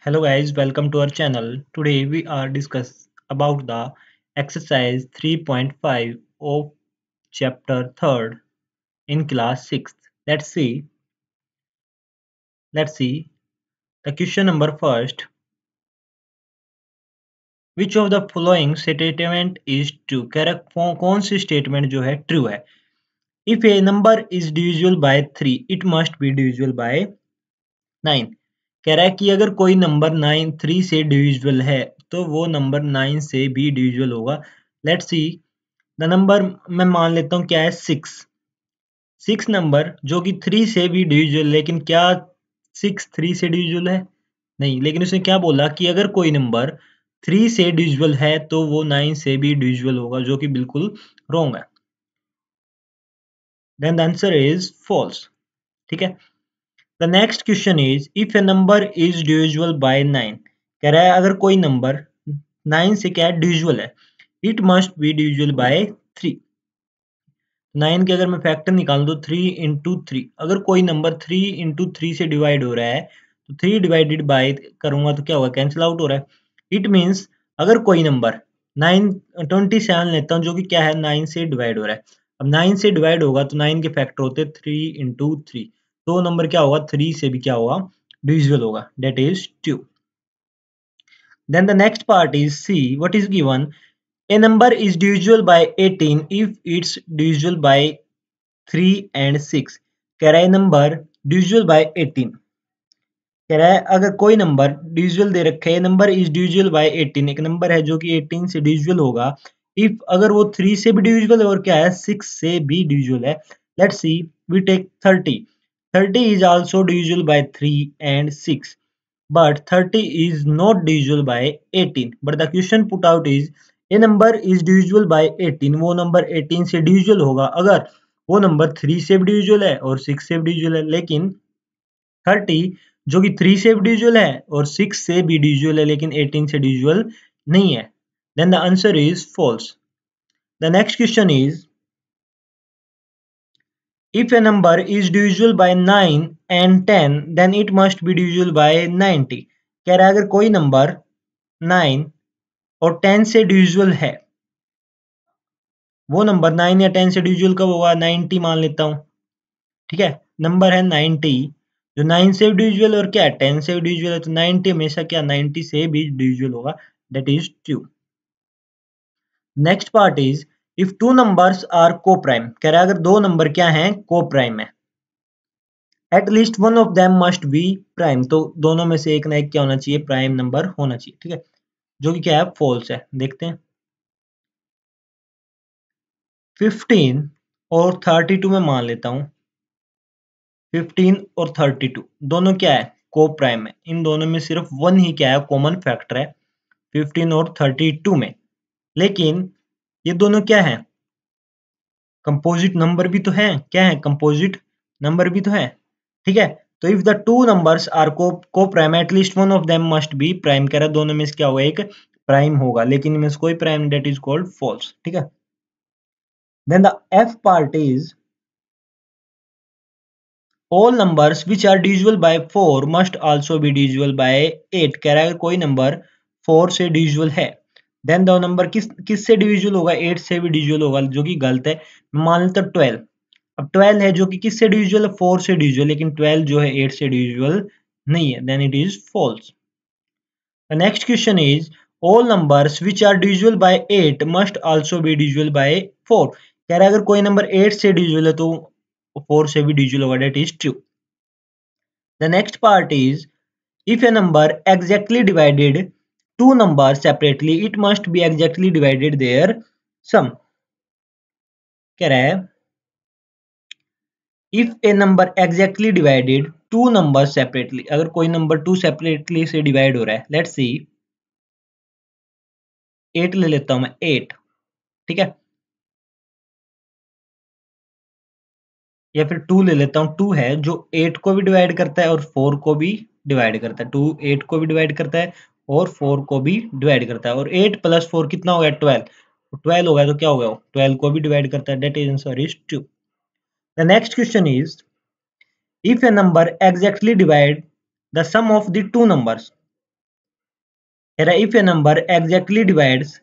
Hello guys, welcome to our channel. Today we are discuss about the exercise 3.5 of chapter 3rd in class 6th. Let's see the question number first. Which of the following statement is true? Correct कौन सी statement जो है true है? If a number is divisible by 3, it must be divisible by 9. कह रहा है कि अगर कोई नंबर 3 से डिविजिबल है तो वो नंबर 9 से भी डिविजिबल होगा. लेट्स सी द नंबर मैं मान लेता हूँ क्या है 6 नंबर जो कि 3 से भी डिविजिबल, लेकिन क्या 6 3 से डिविजिबल है? नहीं. लेकिन उसने क्या बोला कि अगर कोई नंबर 3 से डिविजिबल है तो वो 9 से भी डिविजिबल होगा, जो कि बिल्कुल रॉन्ग है. Then the answer is false. ठीक है. The next question is if a number is divisible by 9. कह रहा है अगर कोई नंबर 9 से क्या है डिविजिबल है, it must be divisible by 3. 9 के अगर मैं फैक्टर निकाल दूं 3 इंटू 3, अगर कोई नंबर 3 इंटू 3 से डिवाइड हो रहा है तो 3 डिवाइडेड बाय करूंगा तो क्या होगा, कैंसिल आउट हो रहा है. इट मीन्स अगर कोई नंबर 27 लेता हूँ जो कि क्या है 9 से डिवाइड हो रहा है. अब 9 से डिवाइड होगा तो 9 के फैक्टर होते हैं 3 इंटू 3, तो नंबर क्या होगा 3 से भी क्या होगा डिविजिबल होगा. That is 2. Then the next part is C. What is given? A number is divisible by 18 if it's divisible by 3 and 6. कह रहा है नंबर divisible by 18. कह रहा है अगर कोई नंबर डिविजिबल दे रखा है, नंबर इज डिविजिबल बाय 18, एक नंबर है जो कि 18 से डिविजिबल होगा इफ अगर वो 3 से भी डिविजिबल है और क्या है 6 से भी डिविजिबल है. Let's see we take 30 is also divisible by 3 and 6, but 30 is not divisible by 18. But the question put out is a number is divisible by 18, वो नंबर 18 से डिविजिबल होगा अगर वो नंबर 3 से भी डिविजिबल है और 6 से भी डिविजिबल है, लेकिन 30 जो कि 3 से भी डिविजिबल है और 6 से भी डिविजिबल है लेकिन 18 से डिविजिबल नहीं है. Then the answer is false. The next question is if a number is divisible by 9 and 10 then it must be divisible by 90. कह रहा है अगर कोई नंबर 9 और 10 से डिविजिबल है, वो नंबर 9 या 10 से डिविजिबल कब होगा, 90 मान लेता हूं. ठीक है, नंबर है 90 जो 9 से भी डिविजिबल और क्या है 10 से भी डिविजिबल है, तो 90 हमेशा क्या 90 से भी डिविजिबल होगा. That is true. Next part is if two numbers are coprime. कह रहा है अगर दो नंबर क्या हैं को प्राइम है, eight least one of them must be prime, तो दोनों में से एक ना एक क्या होना चाहिए, प्राइम नंबर होना चाहिए. ठीक है, जो कि क्या है फॉल्स है. देखते हैं 15 और 32 में मान लेता हूं 15 और 32 दोनों क्या है को प्राइम है. इन दोनों में सिर्फ वन ही क्या है कॉमन फैक्टर है 15 और 32 में, लेकिन ये दोनों क्या है कंपोजिट नंबर भी तो है. क्या है कंपोजिट नंबर भी तो है. ठीक है, तो if the two numbers are coprime at least one of them must be prime. कह रहा है दोनों में से क्या होगा एक प्राइम होगा, लेकिन इनमें से कोई prime, that is called false. ठीक है. Then the F part is all numbers which are divisible by 4 must also be divisible by 8. कह रहा है कोई नंबर 4 से डिविजिबल है, देन द नंबर किस से डिविजिबल होगा 8 से भी डिविजिबल होगा, जो कि गलत है. मान लेते 12. अब 12 है जो कि किस से डिविजिबल है 4 से डिविजिबल, लेकिन 12 जो है 8 से डिविजिबल नहीं है, then it is false. The next question is all numbers which are divisible by 8 must also be divisible by 4. कह रहा है अगर कोई नंबर 8 से डिविजिबल है तो 4 से भी डिविजिबल होगा, that is true. The next part is if a number exactly divided two numbers separately, it must be exactly divided their sum. कह रहा है if a number exactly divided two numbers separately, अगर कोई number 2 separately से divide हो रहा है, let's see 8 ले लेता हूं मैं 8. ठीक है, या फिर 2 ले लेता हूं. 2 है जो 8 को भी डिवाइड करता है और 4 को भी डिवाइड करता है. 2 8 को भी डिवाइड करता है और 4 को भी डिवाइड करता है, और 8 प्लस 4 कितना हो गया 12. 12 हो गया तो क्या हो गया 12 को भी डिवाइड करता है. That is answer is 2. The next question is if a number exactly divide the sum of the two numbers. कह रहा है if a number exactly divides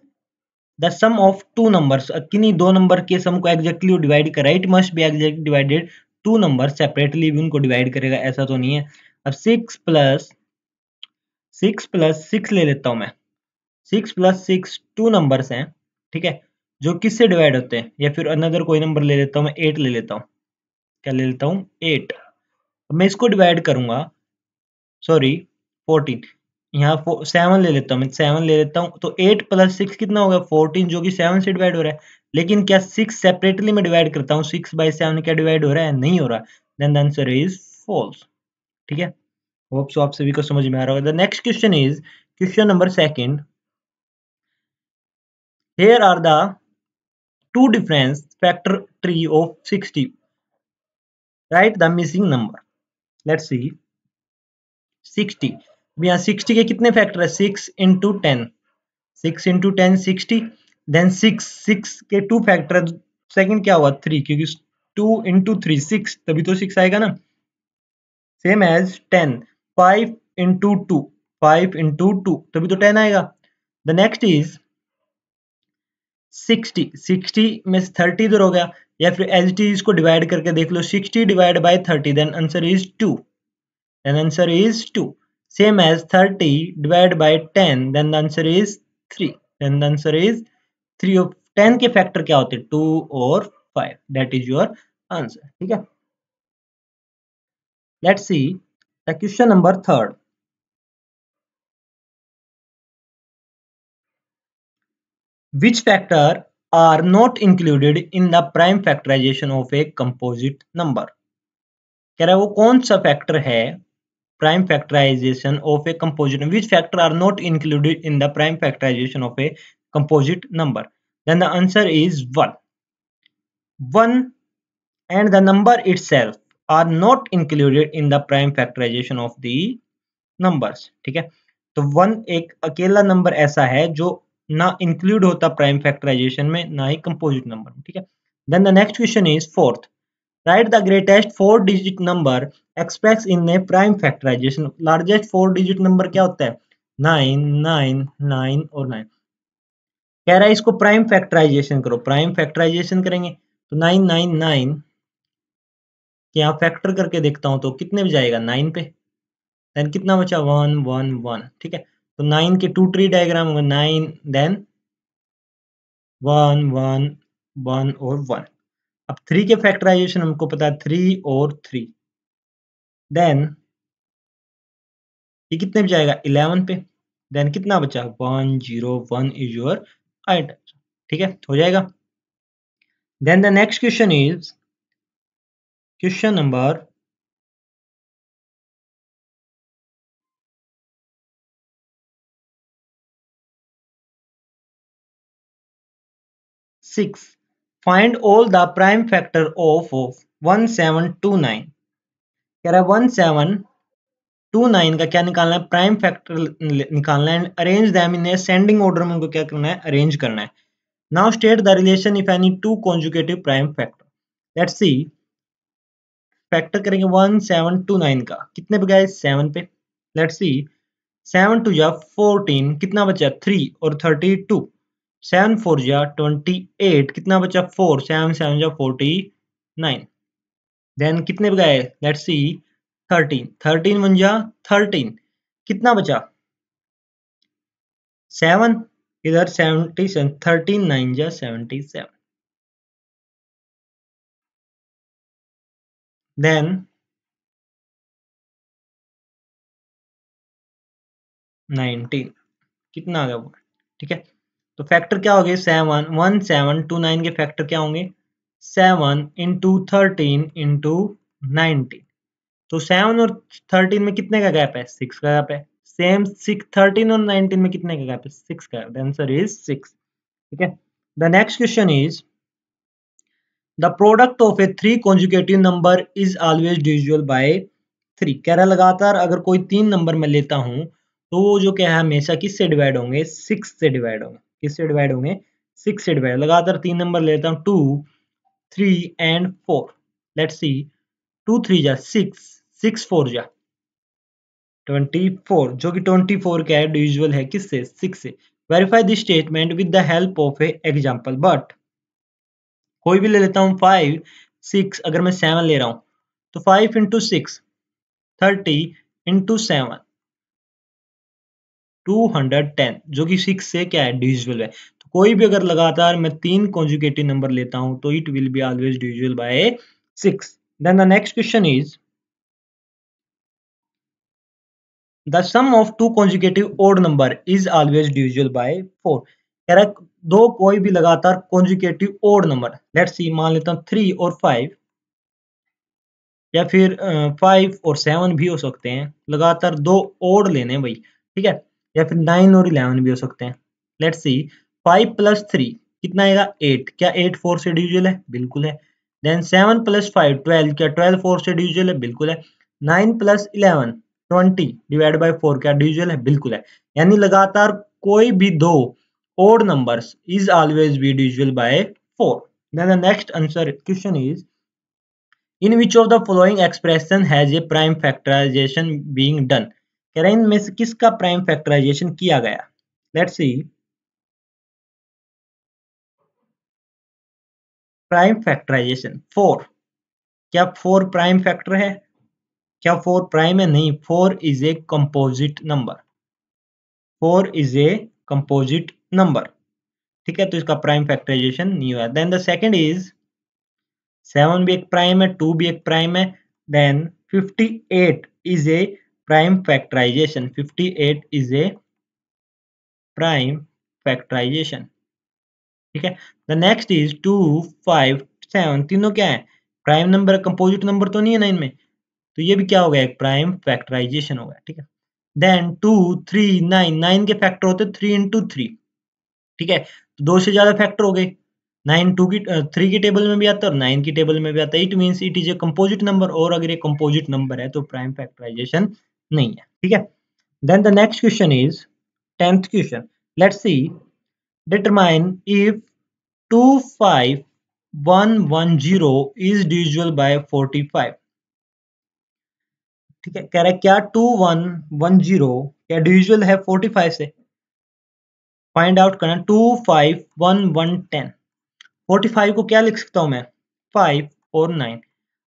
the sum of two numbers, किन्हीं दो नंबर के sum को exactly divide करा, it must be exactly divided two number separately भी उनको डिवाइड करेगा, ऐसा तो नहीं है। अब सिक्स प्लस सिक्स ले लेता हूं मैं। 6 + 6 टू नंबर्स हैं, ठीक है, जो किससे डिवाइड होते हैं, या फिर अनदर कोई नंबर ले लेता हूं मैं, 8 ले लेता हूं। क्या ले लेता हूं? 8। मैं इसको डिवाइड करूंगा, सॉरी 14, यहाँ 7 ले लेता हूँ मैं, 7 ले लेता हूँ, तो 8 + 6 कितना होगा? 14, जो कि 7 से डिवाइड हो रहा है। लेकिन क्या 6 सेपरेटली मैं डिवाइड करता हूँ, 6/7 क्या डिवाइड हो रहा है? नहीं हो रहा। Then the answer is false. ठीक है, होप सो आप सभी को समझ में आ रहा होगा। The next question is question number second. Here are the two different factor tree of 60. Write the missing number. Let's see. 60, अब यहाँ 60 के कितने फैक्टर है? 6 × 10, 6 × 10 60, देन 6 के टू फैक्टर, सेकंड क्या हुआ? 3, क्योंकि 2 × 3 6, तभी तो 6 आएगा ना। सेम एज 10, 5 × 2 5 × 2, तभी तो 10 आएगा। द नेक्स्ट इज 60 में से 30 इधर हो गया, या फिर एज टी इसको डिवाइड करके देख लो, 60 divide by 30, then answer is 2, then answer is 2। Same as 30 divide by 10, then the answer is 3, then the answer is 3 of 10 के फैक्टर क्या होते हैं? 2 और 5, दैट इज योर आंसर। ठीक है, let's see the question number third. Which factor are not included in the prime factorization of a composite number? कह रहा है वो कौन सा फैक्टर है prime factorization of a composite number? Which factor are not included in the prime factorization of a composite number? Then the answer is 1. 1 and the number itself are not included in the prime factorization of the numbers. ठीक है, तो 1 एक अकेला number ऐसा है जो ना include होता प्राइम फैक्टराइजेशन में, ना ही कंपोजिट नंबर में। ठीक है, then the next question is fourth. Right the greatest 4 digit number express in a prime factorization. Largest 4 digit number क्या होता है? 9 9 9 और 9। कह रहा है इसको प्राइम फैक्टराइजेशन करो। प्राइम फैक्टराइजेशन करेंगे तो 999 के यहाँ फैक्टर करके देखता हूं तो कितने में जाएगा? 9 पे। देन कितना बचा? 1 1 1। ठीक है, तो 9 के 2 ट्री डायग्राम होंगे, 9 देन 1 1 1 और 1। अब 3 के फैक्टराइजेशन हमको पता है, 3 और 3। देन ये कितने पे जाएगा? 11 पे। देन कितना बचा? 1 0 1 इज योर राइट आंसर। ठीक है, हो जाएगा। Then the next question is question number 6। Find all the prime factor of 1729। कह रहा है 1729 का क्या निकालना है? प्राइम फैक्टर निकालना है। Arrange them in ascending order में उनको क्या करना है? अरेंज करना है। Now state the relation if any two conjugative prime factor. Let's see, factor करेंगे 1729 का, कितने पे गए? 7 पे। लेट्स सी, 7 2 जा 14, कितना बचा? 3 और 32। 7 4 जा 28, कितना बचा? 4, 7 7 जा 49। देन कितने पे गए? लेट्स सी, 13 13 1 जा 13, कितना बचा? 7, इधर 77, 13 9 जा 77। देन 19, कितना आ गया वो? ठीक है, तो फैक्टर क्या हो गए? 7 1729 के फैक्टर क्या होंगे? 7 × 13 × 19। तो 7 और 13 में कितने का गैप है? 6 का गैप है। सेम 6 13 और 19 में कितने का गैप है? 6 का। The answer is 6। ठीक है, the next question is the product of A 3 conjugative number is always divisible bye 3। कह रहा लगातार अगर कोई 3 नंबर मैं लेता हूं तो वो जो क्या है हमेशा किससे डिवाइड होंगे? 6 से डिवाइड होंगे। किससे डिवाइड होंगे? 6 से डिवाइड। लगातार 3 नंबर लेता हूं, 2 3 एंड 4। लेट्स सी, 2 3 जा 6, 6 4 जा 24, जो कि 24 क्या है, डिविजिबल है किससे, 6 से। Verify this statement with the help of A example. But कोई भी ले लेता हूँ, 5 6, अगर मैं 7 ले रहा हूँ तो 5 इंटू 6 30 इंटू 7 210, जो कि 6 से क्या है, डिविजिबल है। तो कोई भी अगर लगातार मैं 3 कॉन्जुगेटिव नंबर लेता हूं तो it will be always divisible by 6। Then the next question is the sum of two conjugative odd number is always divisible by 4। कह रहा है दो कोई भी लगातार conjugative odd number, let's see मान लेता हूं 3 और 5, या फिर 5 और 7 भी हो सकते हैं, लगातार दो ओड लेने भाई, ठीक है, या फिर 9 और 11 भी हो सकते हैं। लेट्स सी 5 प्लस 3 कितना आएगा, 8। क्या 8 4 से डिविजिबल है, बिल्कुल है। देन 7 प्लस 5 12, क्या 12 4 से डिविजिबल है, बिल्कुल है। 9 प्लस 11 20 डिवाइड बाय 4, क्या डिविजिबल है, बिल्कुल है। यानी लगातार कोई भी दो odd numbers is always be divisible by 4। Then the next answer question is in which of the following expression has a prime factorization being done। कह रहे हैं इनमें से किसका प्राइम फैक्टराइजेशन किया गया। लेट्स सी प्राइम फैक्टराइजेशन 4, क्या 4 prime factor है, क्या 4 प्राइम है, नहीं, 4 is a composite number, 4 is a composite number, ठीक है, तो इसका प्राइम फैक्टराइजेशन नहीं हुआ। देन द सेकंड इज 7 भी एक प्राइम है, 2 भी एक प्राइम है। Then 58 is a prime factorization, 58 is a prime factorization, ठीक है। द नेक्स्ट इज 2 5 7, तीनों क्या है, प्राइम नंबर, कंपोजिट नंबर तो नहीं है ना इनमें, तो ये भी क्या हो गया, एक प्राइम फैक्टराइजेशन हो गया, ठीक है। देन 2 3 9, 9 के फैक्टर होते 3 इंटू 3, ठीक है, तो दो से ज्यादा फैक्टर हो गए। 9 2 की 3 की टेबल में भी आता है और 9 की टेबल में भी आता है, it means it is a composite number, और अगर ये कंपोजिट नंबर है तो प्राइम फैक्टराइजेशन नहीं है, ठीक है। Then the next question is 10th question. Let's see determine if 25110 is divisible by 45। ठीक है, कह रहा है क्या 2110 क्या डिविजिबल है 45 से। फाइंड आउट करना 25110। 45 को क्या लिख सकता हूं मैं, 5 और 9।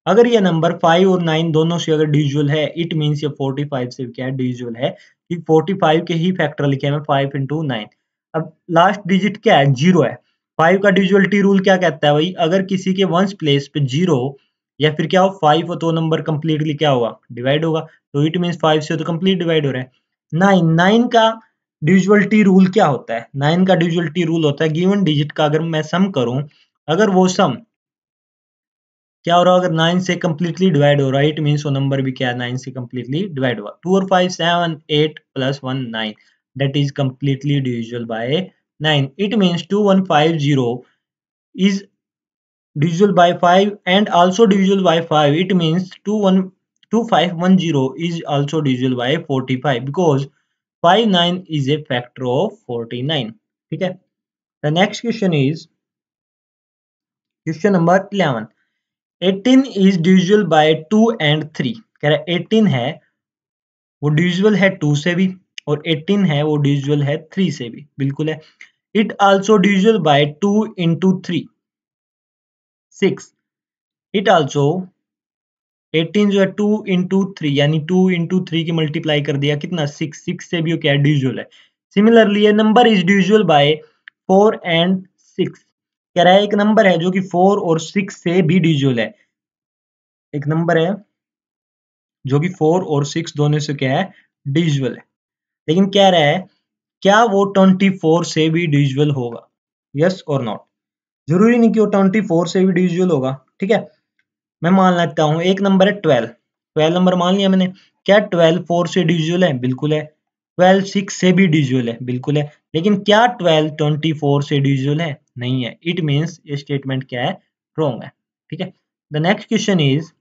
अगर ये नंबर 5 और 9 दोनों से अगर डिविजिबल है, इट मींस ये 45 से क्या डिविजिबल है, कि 45 के ही फैक्टर लिखे हैं 5 इंटू 9। अब लास्ट डिजिट क्या है, 0 है। 5 का डिविजिबिलिटी रूल क्या कहता है भाई, अगर किसी के वंस प्लेस पे 0 या फिर क्या हो 5 हो तो नंबर कंप्लीटली क्या होगा, डिवाइड होगा, तो इट मींस 5 से तो कंप्लीट डिवाइड हो रहा है। 9 का डिविजिबिलिटी रूल क्या होता है, 9 का डिविजिबिलिटी रूल होता है गिवन डिजिट का अगर मैं सम करूं, अगर वो सम क्या हो रहा है, अगर 9 से कंप्लीटली डिवाइड हो रहा है, इट मींस वो नंबर भी क्या है, 9 से कंप्लीटली डिवाइड हुआ। 2 और 5 7 8 plus 1 9, that is completely divisible by 9। It means 2150 is divisible by 5 and also divisible by 5, it means 2510 is also divisible by 45 because 59 is a factor of 49, ठीक है। The next question is question number 11। 18 is divisible by 2 and 3। कह रहा है 18 है वो divisible है 2 से भी, और 18 है वो डिविजिबल है 3 से भी, बिल्कुल है। It also divisible by 2 into 3 6। It also 18 जो है 2 इंटू 3, यानी 2 इंटू 3 की मल्टीप्लाई कर दिया कितना 6, 6 से भी क्या है डिविजिबल है। सिमिलरली ये number is divisible by 4 and 6। कह रहा है एक नंबर है जो कि 4 और 6 से भी डिविजिबल है, एक नंबर है जो कि 4 और 6 दोनों से क्या है, डिविजिबल है। लेकिन कह रहा है क्या वो 24 से भी डिविजिबल होगा, यस और नॉट। जरूरी नहीं कि वो 24 से भी डिविजिबल होगा, ठीक है। मैं मान लेता हूं एक नंबर है 12, 12 नंबर मान लिया मैंने। क्या 12 4 से डिविजिबल है, बिल्कुल है। 12 6 से भी डिविजिबल है, बिल्कुल है। लेकिन क्या 12 24 से डिविजिबल है, नहीं है। इट मींस ये स्टेटमेंट क्या है, रॉन्ग है, ठीक है। The next question is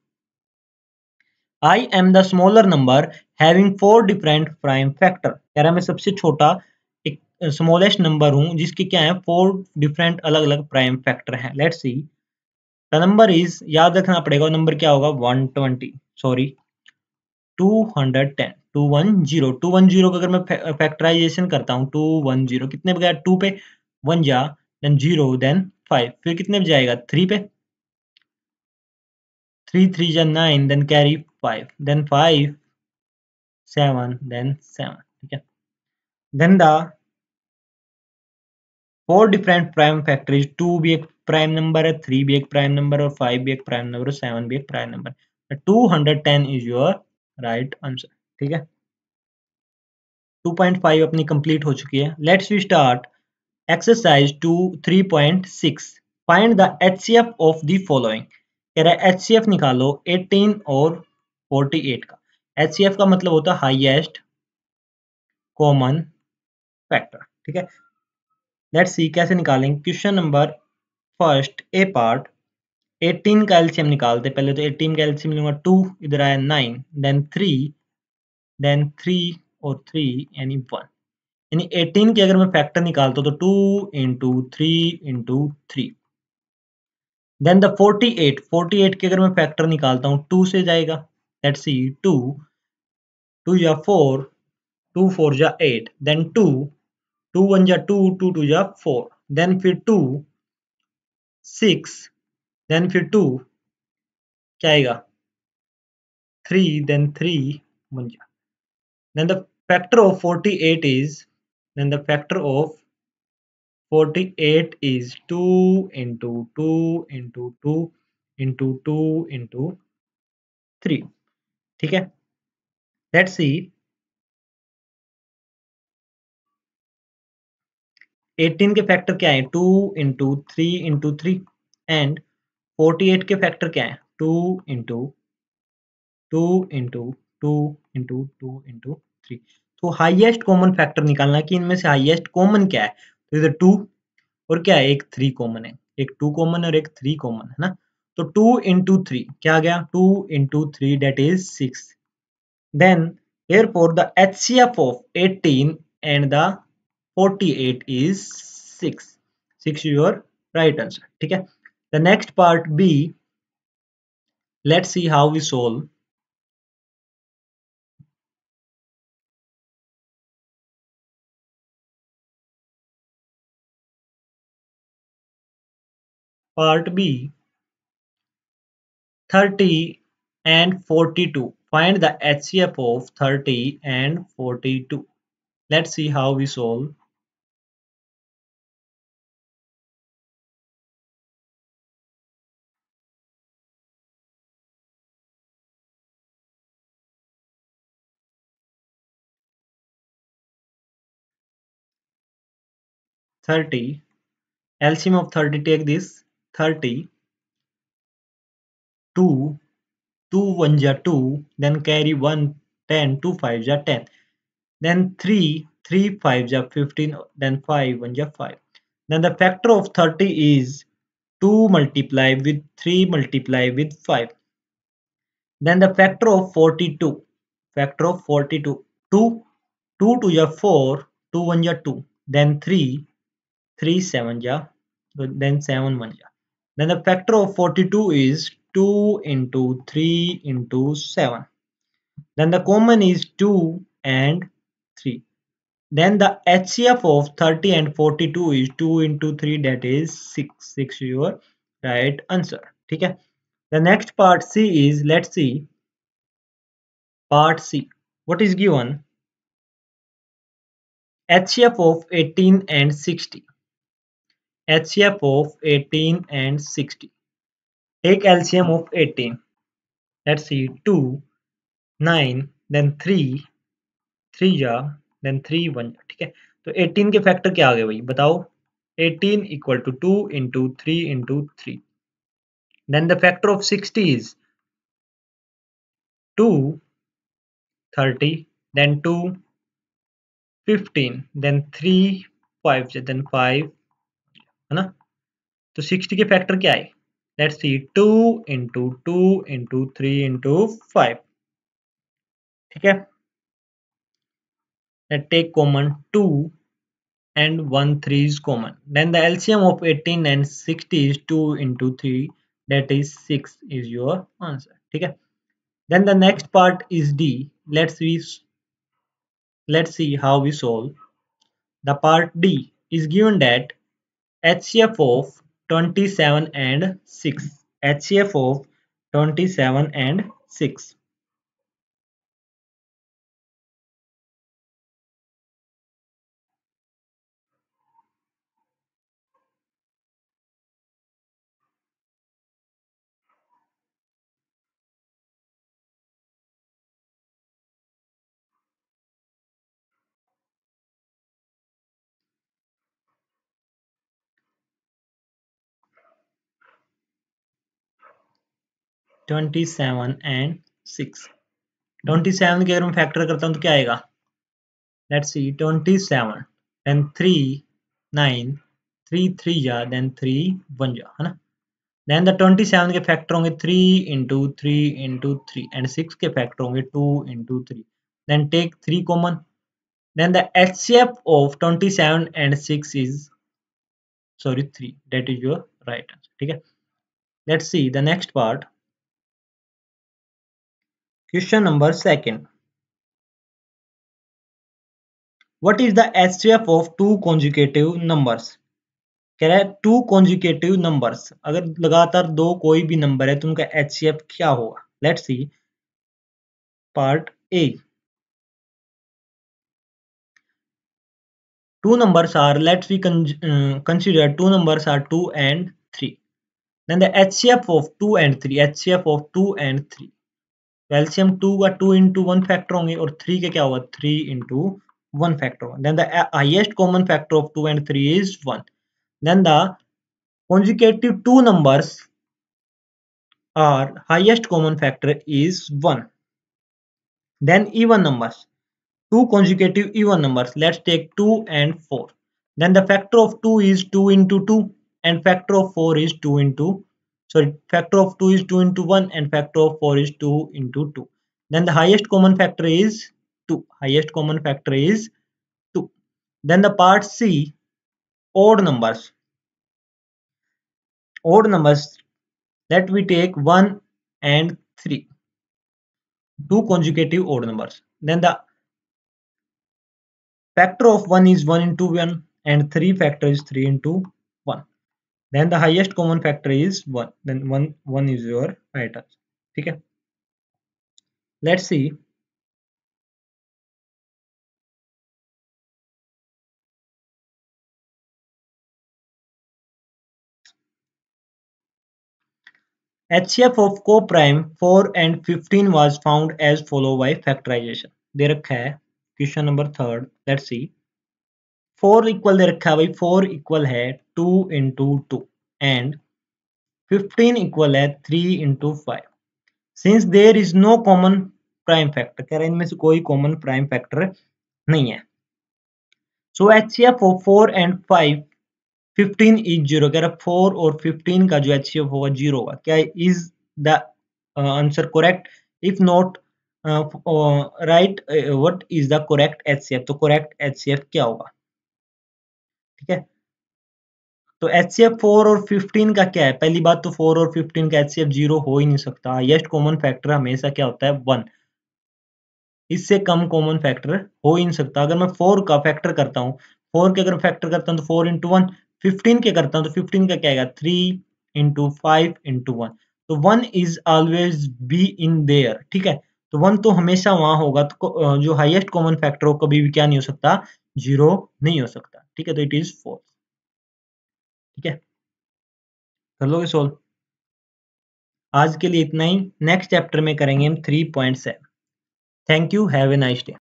I am the smaller number having 4 different prime factor. कह रहा मैं सबसे छोटा एक स्मॉलेस्ट नंबर हूं जिसके क्या है 4 डिफरेंट अलग अलग प्राइम फैक्टर हैं। Let's see the number is, याद रखना पड़ेगा नंबर क्या होगा 120, सॉरी 210 210 210 का अगर मैं फैक्टराइजेशन करता हूँ 210 कितने पे गया 2 पे 1 जा देन 0 देन 5 फिर कितने पे जाएगा 3 पे 3 3 जा 9 देन कैरी 5 देन 5 7 देन 7 ठीक है then the four different prime factors 2 भी एक प्राइम नंबर है 3 भी एक प्राइम नंबर और 5 भी एक प्राइम नंबर और 7 भी एक prime number 210 is your right answer ठीक है 2.5 अपनी कंप्लीट हो चुकी है let's we start exercise 2 3.6 find the HCF of the following कह रहा है एचसीएफ निकालो 18 और 48 का एचसीएफ का मतलब होता है हाईएस्ट कॉमन फैक्टर ठीक है लेट्स सी कैसे निकालेंगे question number first A part 18 का एलसीएम निकालते पहले तो 18 का एलसीएम लूंगा 2 इधर आया 9 देन 3 और 3 यानी 1 यानी 18 के अगर मैं फैक्टर निकालता हूं तो 2 इंटू 3 इंटू 3 देन द 48 के अगर मैं फैक्टर निकालता हूं 2 से जाएगा लेट्स सी 2 2 या 4 2 4 जा 8 देन 2 2 1 जा 2 2 2 जा 4 देन फिर 2 6 देन फिर 2 क्या आएगा 3 देन 3 1 जा then the factor of 48 is then the factor of 48 is 2 into 2 into 2 into 2 into 3 ठीक है let's see 18 के फैक्टर क्या है 2 into 3 into 3 and 48 के फैक्टर क्या है 2 into 2 into 2 into 2 into 3 तो हाईएस्ट कॉमन फैक्टर निकालना है कि इनमें से हाईएस्ट कॉमन क्या है तो इधर 2 और क्या है एक 3 कॉमन है एक 2 कॉमन और एक 3 कॉमन है ना तो 2 into 3 क्या आ गया 2 into 3 that is 6 then therefore the HCF of 18 and the 48 is 6 6 is your right answer ठीक है the next part B let's see how we solve part B 30 and 42 find the HCF of 30 and 42 let's see how we solve 30 LCM of 30 take this 30 2 2 1 ja 2 then carry 1 10 2 5 ja 10 then 3 3 5 ja 15 then 5 1 ja 5 then the factor of 30 is 2 multiply with 3 multiply with 5 then the factor of 42 factor of 42 2 2 2 ja 4 2 1 ja 2 then 3 3 7 ja then 7 1 ja then the factor of 42 is 2 into 3 into 7 then the common is 2 and 3 then the HCF of 30 and 42 is 2 into 3 that is 6 6 is your right answer ठीक है the next part C is let's see part C what is given HCF of 18 and 60 HCF of 18 and 60 take LCM of 18 let's see 2 9 then 3 3 जा then 3 1 ठीक है तो 18 के factor क्या आ गए भाई बताओ 18 equal to 2 into 3 into 3 then the factor of 60 is 2 30 then 2 15 then 3 5 then 5 है ना तो 60 के फैक्टर क्या है let's C 2 into 2 into 3 into 5 ठीक है let's take common 2 and 1 3 is common then the LCM of 18 and 60 is 2 into 3 that is 6 is your answer ठीक है Then the next part is D. Let's see how we solve. The part D is given that HCF of 27 and 6. HCF of 27 and 6. 27 and 6. 27 के अगर मैं factor करता हूं तो क्या आएगा? Let's see, 27 then 3 9 3 3 जा then 3 1 जा, है ना? Then the 27 के फैक्टर होंगे 3 into 3 into 3 and 6 के फैक्टर होंगे 2 into 3. Then take 3 common. Then the HCF of 27 and 6 is 3. That is your right answer. ठीक है? Let's see the next part. Question number 2. What is the HCF of two consecutive numbers? कह रहा है to consecutive numbers, अगर लगातार दो कोई भी नंबर है तो उनका HCF क्या होगा? Let's see part A. Two numbers are, let's we consider two numbers are 2 and 3. Then the HCF of 2 and 3, HCF of 2 and 3. LCM 2 का 2 into 1 फैक्टर होंगे और 3 के क्या होगा? 3 into 1 फैक्टर होगा. Then the highest common factor of 2 and 3 is 1. Then the consecutive two numbers are highest common factor is 1. Then even numbers, two consecutive even numbers. Let's take 2 and 4. Then the factor of 2 is 2 into 2 and factor of 4 is 2 into factor of 2 is 2 into 1 and factor of 4 is 2 into 2. Then the highest common factor is 2. Highest common factor is 2. Then the part C, odd numbers. Odd numbers, let we take 1 and 3. Two consecutive odd numbers. Then the factor of 1 is 1 into 1 and 3 factor is 3 into 1. Then the highest common factor is 1. Then 1 is your right answer. ठीक है? Let's see. HCF of coprime 4 and 15 was found as follow by factorization. दे रखा है question number 3. Let's see. 4 equal दे रखा है भाई, 4 equal है 2 into 2 and 15 इक्वल है 3 into 5. Since there is no common prime factor, कह रहे हैं इनमें से कोई common prime factor नहीं है. So HCF of 4 and 5 15 is 0. कह रहा 4 और 15 का जो HCF होगा 0 होगा. क्या is the answer correct? If not, write what is the correct HCF. तो correct HCF क्या होगा? ठीक है, तो HCF 4 और 15 का क्या है? पहली बात तो 4 और 15 का HCF 0 हो ही नहीं सकता. हाईएस्ट कॉमन फैक्टर हमेशा क्या होता है? 1. इससे कम कॉमन फैक्टर हो ही नहीं सकता. अगर मैं 4 का फैक्टर करता हूँ, 4 के अगर फैक्टर करता हूँ तो 4 into 1. 15 के करता हूँ तो 15 का क्या आएगा? 3 into 5 into 1. तो 1 is always be in there. ठीक है, तो 1 तो हमेशा वहां होगा. तो जो हाईएस्ट कॉमन फैक्टर हो कभी भी क्या नहीं हो सकता? 0 नहीं हो सकता. ठीक है, तो इट इज फॉल्स. ठीक है, कर लोगे सोल्व? आज के लिए इतना ही. नेक्स्ट चैप्टर में करेंगे हम 3.7. Thank you, have a nice day.